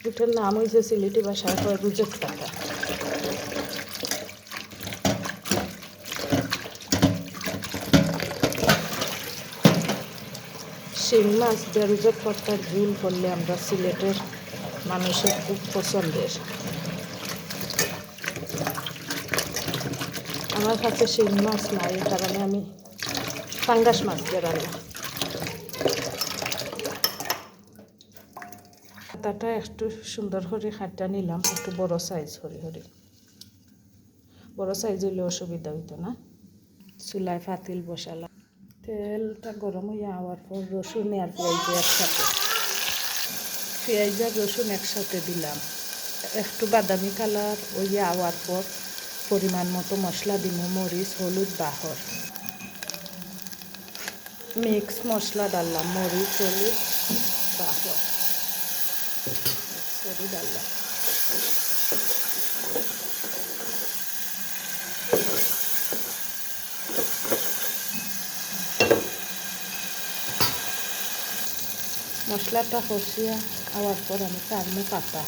এটার নাম হয়েছে সিলেটি ভাষায় কয় রুজেট পাতা। শিং মাছ দিয়ে রুজেট পাতার ঝুল করলে আমরা সিলেটের মানুষের খুব পছন্দের। আমার কাছে শিং মাছ নাই, এই কারণে আমি পাঙ্গাস মাছ দিয়ে রান্না। পাতাটা একটু সুন্দর করে কাটটা নিলাম, একটু বড় সাইজ বড় সাইজ হইলে অসুবিধা হইতো না। চুলায় পাতিল বসালাম, তেলটা গরম হয়ে যাওয়ার পর রসুন আর পেঁয়াজ আর রসুন একসাথে দিলাম। একটু বাদামি কালার হয়ে যাওয়ার পর পরিমাণ মতো মশলা দিব, মরিচ, হলুদ, বাহর মিক্স মশলা ডাললাম, মরিচ, হলুদ, বাহর ডাললাম। মশলাটা কষিয়া আওয়ার পর আমি তারমো পাতা,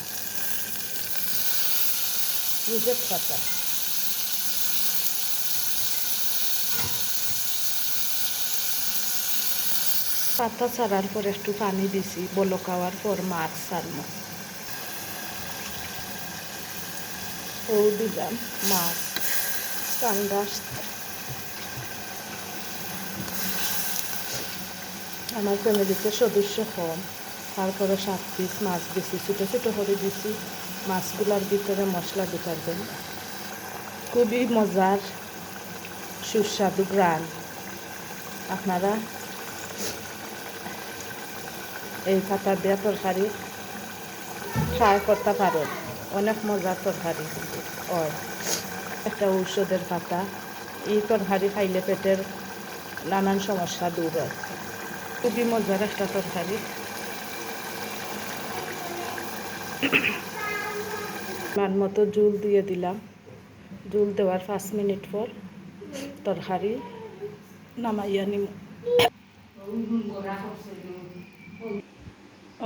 রুজেট পাতা পাতা ছাড়ার পর একটু পানি দিছি, বলকাওয়ার পর মাছ ছাড়মো। ও দিলাম মাছ, পাঙ্গাস। আমার ফ্যামিলিতে সদস্য কম, তারপরে 7 পিস মাছ দিছি, ছোটো ছোটো করে দিছি। মাছগুলার ভিতরে মশলা দিতে দেন, খুবই মজার সুস্বাদু গ্রান। আপনারা এই পাতা দিয়ে তরকারি ট্রাই করতে পারেন, অনেক মজার তরকারি হয়। একটা ঔষধের পাতা, এই তরকারি খাইলে পেটের নানান সমস্যা দূর হয়। খুবই মজার একটা তরকারি। মান মতো জুল দিয়ে দিলাম, জুল দেওয়ার 5 মিনিট পর তরকারি নামাইয়া নিম।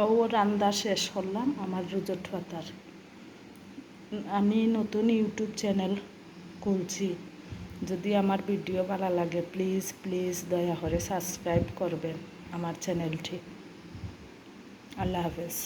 ও রান্না শেষ করলাম আমার রুজেট পাতার। আমি নতুন ইউটিউব চ্যানেল খুলছি, যদি আমার ভিডিও ভালো লাগে প্লিজ প্লিজ দয়া করে সাবস্ক্রাইব করবেন আমার চ্যানেলটি। আল্লাহ হাফেজ।